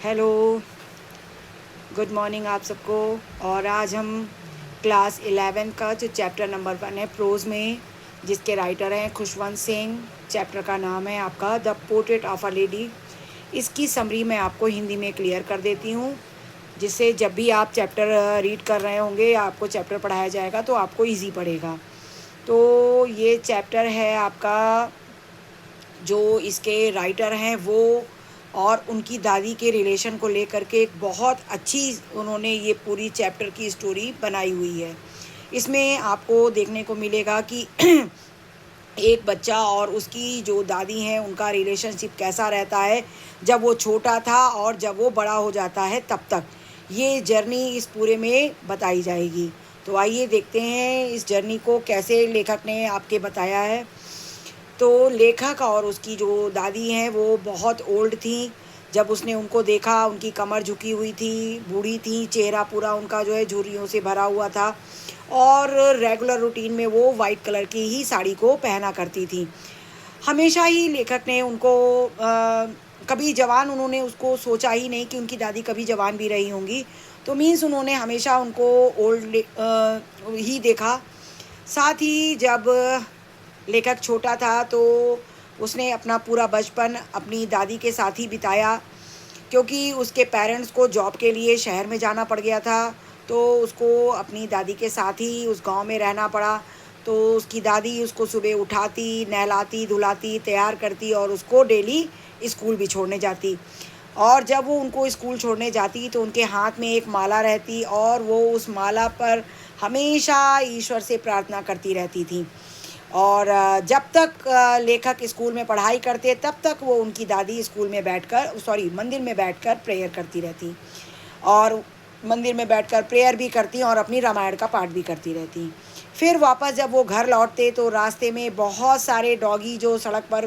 Hello, good morning आप सबको। और आज हम क्लास 11 का जो चैप्टर नंबर 1 है प्रोज़ में, जिसके राइटर हैं खुशवंत सिंह। चैप्टर का नाम है आपका the portrait of a lady. इसकी समरी मैं आपको हिंदी में क्लियर कर देती हूँ, जिससे जब भी आप चैप्टर रीड कर रहे होंगे या आपको चैप्टर पढ़ाया जाएगा तो आपको इजी पड़ेगा। तो ये चैप्टर है आपका, जो इसके राइटर हैं वो और उनकी दादी के रिलेशन को लेकर के एक बहुत अच्छी उन्होंने ये पूरी चैप्टर की स्टोरी बनाई हुई है। इसमें आपको देखने को मिलेगा कि एक बच्चा और उसकी जो दादी हैं उनका रिलेशनशिप कैसा रहता है जब वो छोटा था और जब वो बड़ा हो जाता है तब तक। ये जर्नी इस पूरे में बताई जाएगी। तो आइए देखते हैं इस जर्नी को कैसे लेखक ने आपके बताया है। तो लेखक और उसकी जो दादी हैं वो बहुत ओल्ड थी। जब उसने उनको देखा, उनकी कमर झुकी हुई थी, बूढ़ी थी, चेहरा पूरा उनका जो है झुर्रियों से भरा हुआ था और रेगुलर रूटीन में वो वाइट कलर की ही साड़ी को पहना करती थी। हमेशा ही लेखक ने उनको कभी जवान उन्होंने उसको सोचा ही नहीं कि उनकी दादी कभी जवान भी रही होंगी। तो मीन्स उन्होंने हमेशा उनको ओल्ड ही देखा। साथ ही जब लेखक छोटा था तो उसने अपना पूरा बचपन अपनी दादी के साथ ही बिताया, क्योंकि उसके पेरेंट्स को जॉब के लिए शहर में जाना पड़ गया था। तो उसको अपनी दादी के साथ ही उस गांव में रहना पड़ा। तो उसकी दादी उसको सुबह उठाती, नहलाती, धुलाती, तैयार करती और उसको डेली स्कूल भी छोड़ने जाती। और जब वो उनको स्कूल छोड़ने जाती तो उनके हाथ में एक माला रहती और वो उस माला पर हमेशा ईश्वर से प्रार्थना करती रहती थी। और जब तक लेखक स्कूल में पढ़ाई करते तब तक वो उनकी दादी स्कूल में बैठकर मंदिर में बैठकर प्रेयर करती रहती और मंदिर में बैठकर प्रेयर भी करती और अपनी रामायण का पाठ भी करती रहती। फिर वापस जब वो घर लौटते तो रास्ते में बहुत सारे डॉगी जो सड़क पर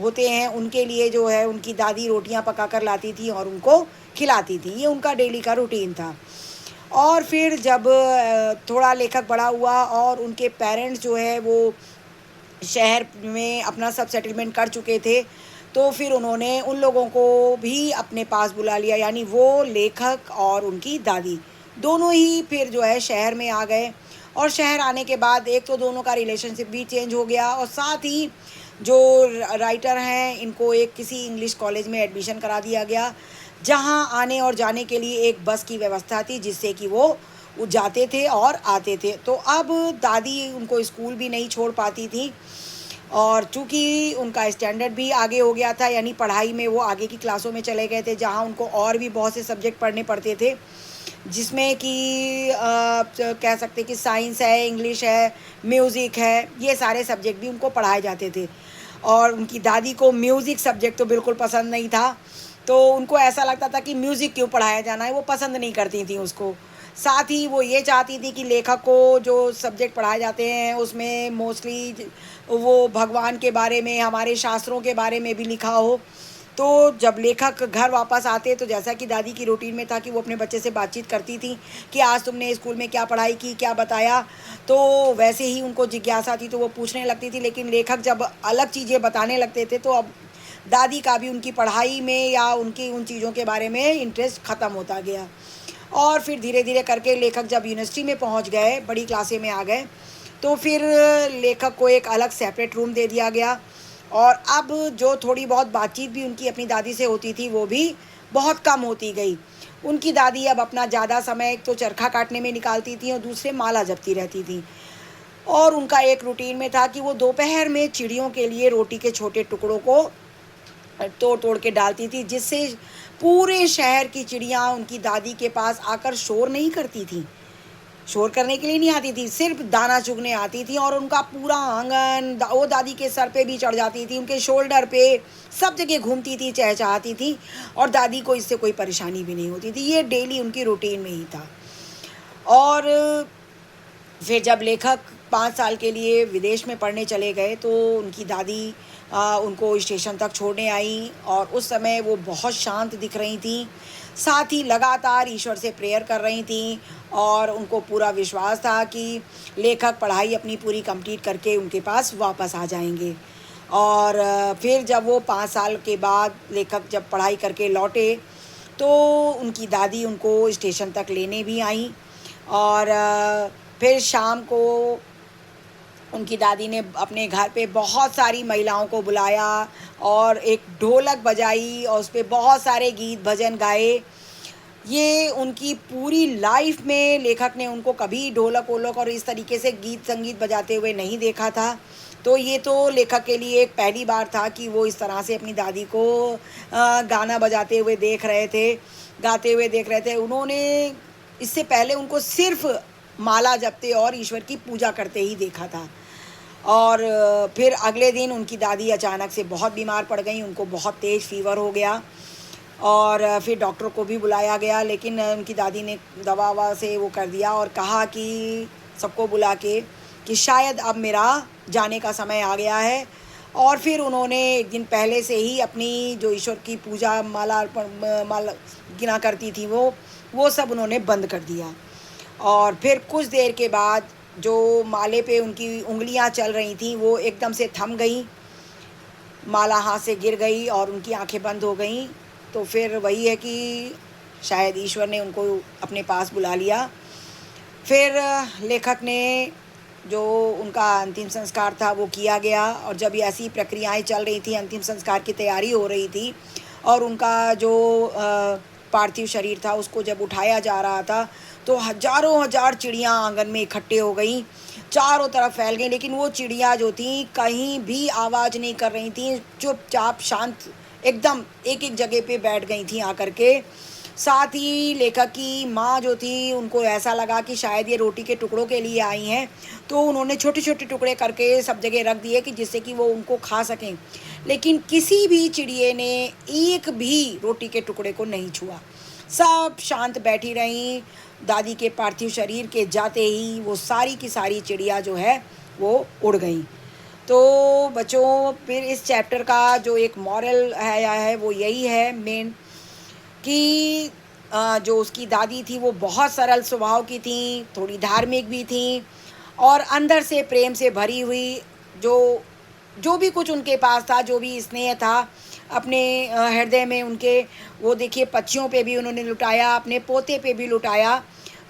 होते हैं उनके लिए जो है उनकी दादी रोटियां पका कर लाती थी और उनको खिलाती थी। ये उनका डेली का रूटीन था। और फिर जब थोड़ा लेखक बड़ा हुआ और उनके पेरेंट्स जो है वो शहर में अपना सब सेटलमेंट कर चुके थे, तो फिर उन्होंने उन लोगों को भी अपने पास बुला लिया। यानी वो लेखक और उनकी दादी दोनों ही फिर जो है शहर में आ गए। और शहर आने के बाद एक तो दोनों का रिलेशनशिप भी चेंज हो गया और साथ ही जो राइटर हैं इनको एक किसी इंग्लिश कॉलेज में एडमिशन करा दिया गया, जहां आने और जाने के लिए एक बस की व्यवस्था थी जिससे कि वो जाते थे और आते थे। तो अब दादी उनको स्कूल भी नहीं छोड़ पाती थी और चूँकि उनका स्टैंडर्ड भी आगे हो गया था, यानी पढ़ाई में वो आगे की क्लासों में चले गए थे जहाँ उनको और भी बहुत से सब्जेक्ट पढ़ने पड़ते थे, जिसमें कि कह सकते कि साइंस है, इंग्लिश है, म्यूज़िक है, ये सारे सब्जेक्ट भी उनको पढ़ाए जाते थे। और उनकी दादी को म्यूज़िक सब्जेक्ट तो बिल्कुल पसंद नहीं था। तो उनको ऐसा लगता था कि म्यूज़िक क्यों पढ़ाया जाना है, वो पसंद नहीं करती थी उसको। साथ ही वो ये चाहती थी कि लेखक को जो सब्जेक्ट पढ़ाए जाते हैं उसमें मोस्टली वो भगवान के बारे में, हमारे शास्त्रों के बारे में भी लिखा हो। तो जब लेखक घर वापस आते तो जैसा कि दादी की रूटीन में था कि वो अपने बच्चे से बातचीत करती थी कि आज तुमने स्कूल में क्या पढ़ाई की, क्या बताया, तो वैसे ही उनको जिज्ञासा थी तो वो पूछने लगती थी। लेकिन लेखक जब अलग चीज़ें बताने लगते थे तो अब दादी का भी उनकी पढ़ाई में या उनकी उन चीज़ों के बारे में इंटरेस्ट ख़त्म होता गया। और फिर धीरे धीरे करके लेखक जब यूनिवर्सिटी में पहुंच गए, बड़ी क्लासे में आ गए, तो फिर लेखक को एक अलग सेपरेट रूम दे दिया गया। और अब जो थोड़ी बहुत बातचीत भी उनकी अपनी दादी से होती थी वो भी बहुत कम होती गई। उनकी दादी अब अपना ज़्यादा समय एक तो चरखा काटने में निकालती थी और दूसरे माला जपती रहती थी। और उनका एक रूटीन में था कि वो दोपहर में चिड़ियों के लिए रोटी के छोटे टुकड़ों को तोड़ तोड़ के डालती थी, जिससे पूरे शहर की चिड़ियाँ उनकी दादी के पास आकर शोर नहीं करती थी। शोर करने के लिए नहीं आती थी, सिर्फ दाना चुगने आती थी। और उनका पूरा आंगन वो दादी के सर पे भी चढ़ जाती थी, उनके शोल्डर पे, सब जगह घूमती थी, चहचहाती थी। और दादी को इससे कोई परेशानी भी नहीं होती थी। ये डेली उनकी रूटीन में ही था। और फिर जब लेखक 5 साल के लिए विदेश में पढ़ने चले गए तो उनकी दादी उनको स्टेशन तक छोड़ने आई और उस समय वो बहुत शांत दिख रही थी। साथ ही लगातार ईश्वर से प्रेयर कर रही थी और उनको पूरा विश्वास था कि लेखक पढ़ाई अपनी पूरी कंप्लीट करके उनके पास वापस आ जाएंगे। और फिर जब वो 5 साल के बाद लेखक जब पढ़ाई करके लौटे तो उनकी दादी उनको स्टेशन तक लेने भी आई और फिर शाम को उनकी दादी ने अपने घर पे बहुत सारी महिलाओं को बुलाया और एक ढोलक बजाई और उस पर बहुत सारे गीत भजन गाए। ये उनकी पूरी लाइफ में लेखक ने उनको कभी ढोलक वोलक और इस तरीके से गीत संगीत बजाते हुए नहीं देखा था। तो ये तो लेखक के लिए एक पहली बार था कि वो इस तरह से अपनी दादी को गाना बजाते हुए देख रहे थे, गाते हुए देख रहे थे। उन्होंने इससे पहले उनको सिर्फ माला जपते और ईश्वर की पूजा करते ही देखा था। और फिर अगले दिन उनकी दादी अचानक से बहुत बीमार पड़ गई, उनको बहुत तेज़ फीवर हो गया और फिर डॉक्टर को भी बुलाया गया, लेकिन उनकी दादी ने दवा ववा से वो कर दिया और कहा कि सबको बुला के कि शायद अब मेरा जाने का समय आ गया है। और फिर उन्होंने एक दिन पहले से ही अपनी जो ईश्वर की पूजा माला अर्पण माला गिना करती थी वो सब उन्होंने बंद कर दिया। और फिर कुछ देर के बाद जो माले पे उनकी उंगलियां चल रही थीं वो एकदम से थम गई, माला हाथ से गिर गई और उनकी आंखें बंद हो गईं। तो फिर वही है कि शायद ईश्वर ने उनको अपने पास बुला लिया। फिर लेखक ने जो उनका अंतिम संस्कार था वो किया गया और जब ये ऐसी प्रक्रियाएं चल रही थी, अंतिम संस्कार की तैयारी हो रही थी और उनका जो पार्थिव शरीर था उसको जब उठाया जा रहा था तो हजारों हजार चिड़ियाँ आंगन में इकट्ठे हो गई, चारों तरफ फैल गई। लेकिन वो चिड़िया जो थी कहीं भी आवाज़ नहीं कर रही थी, चुपचाप शांत एकदम एक एक जगह पे बैठ गई थी आकर के। साथ ही लेखक की माँ जो थी उनको ऐसा लगा कि शायद ये रोटी के टुकड़ों के लिए आई हैं, तो उन्होंने छोटे छोटे टुकड़े करके सब जगह रख दिए कि जिससे कि वो उनको खा सकें। लेकिन किसी भी चिड़िए ने एक भी रोटी के टुकड़े को नहीं छुआ, सब शांत बैठी रहीं। दादी के पार्थिव शरीर के जाते ही वो सारी की सारी चिड़िया जो है वो उड़ गई। तो बच्चों फिर इस चैप्टर का जो एक मॉरल है वो यही है मेन कि जो उसकी दादी थी वो बहुत सरल स्वभाव की थी, थोड़ी धार्मिक भी थी और अंदर से प्रेम से भरी हुई। जो जो भी कुछ उनके पास था, जो भी स्नेह था अपने हृदय में उनके, वो देखिए पक्षियों पे भी उन्होंने लुटाया, अपने पोते पे भी लुटाया।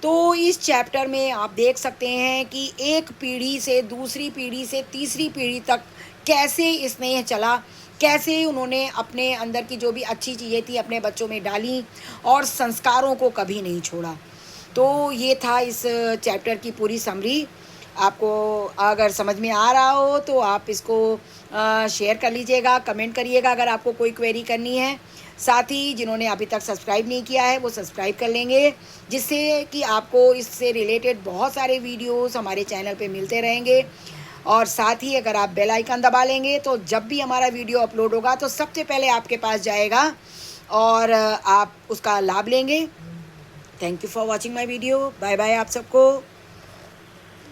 तो इस चैप्टर में आप देख सकते हैं कि एक पीढ़ी से दूसरी पीढ़ी से तीसरी पीढ़ी तक कैसे स्नेह चला, कैसे उन्होंने अपने अंदर की जो भी अच्छी चीज़ें थी अपने बच्चों में डाली और संस्कारों को कभी नहीं छोड़ा। तो ये था इस चैप्टर की पूरी समरी। आपको अगर समझ में आ रहा हो तो आप इसको शेयर कर लीजिएगा, कमेंट करिएगा अगर आपको कोई क्वेरी करनी है। साथ ही जिन्होंने अभी तक सब्सक्राइब नहीं किया है वो सब्सक्राइब कर लेंगे, जिससे कि आपको इससे रिलेटेड बहुत सारे वीडियोस हमारे चैनल पे मिलते रहेंगे। और साथ ही अगर आप बेल आइकन दबा लेंगे तो जब भी हमारा वीडियो अपलोड होगा तो सबसे पहले आपके पास जाएगा और आप उसका लाभ लेंगे। Thank you for watching my video. Bye bye आप सबको।